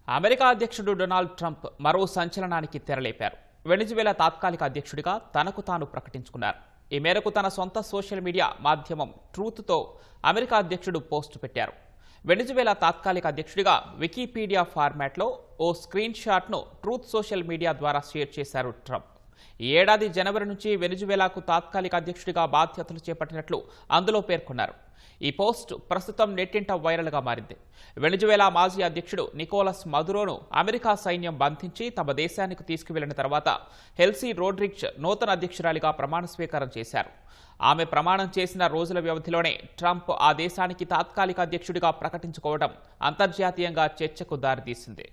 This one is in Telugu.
అమెరికా అధ్యక్షుడు డొనాల్డ్ ట్రంప్ మరో సంచలనానికి తెరలేపారు. వెనిజువేలా తాత్కాలిక అధ్యక్షుడిగా తనకు తాను ప్రకటించుకున్నారు. ఈ మేరకు తన సొంత సోషల్ మీడియా మాధ్యమం ట్రూత్తో అమెరికా అధ్యక్షుడు పోస్టు పెట్టారు. వెనిజువేలా తాత్కాలిక అధ్యక్షుడిగా వికీపీడియా ఫార్మాట్లో ఓ స్క్రీన్ షాట్ను ట్రూత్ సోషల్ మీడియా ద్వారా షేర్ చేశారు ట్రంప్. ఈ ఏడాది జనవరి నుంచి వెనిజువేలాకు తాత్కాలిక అధ్యక్షుడిగా బాధ్యతలు చేపట్టినట్లు అందులో పేర్కొన్నారు. ఈ పోస్ట్ ప్రస్తుతం నెట్టింట వైరల్గా మారింది. వెనిజువేలా మాజీ అధ్యక్షుడు నికోలస్ మదురోను అమెరికా సైన్యం బంధించి తమ దేశానికి తీసుకువెళ్లిన తర్వాత హెల్సీ రోడ్రిగ్స్ నూతన అధ్యక్షురాలిగా ప్రమాణ స్వీకారం చేశారు. ఆమె ప్రమాణం చేసిన రోజుల వ్యవధిలోనే ట్రంప్ ఆ దేశానికి తాత్కాలిక అధ్యక్షుడిగా ప్రకటించుకోవడం అంతర్జాతీయంగా చర్చకు దారితీసింది.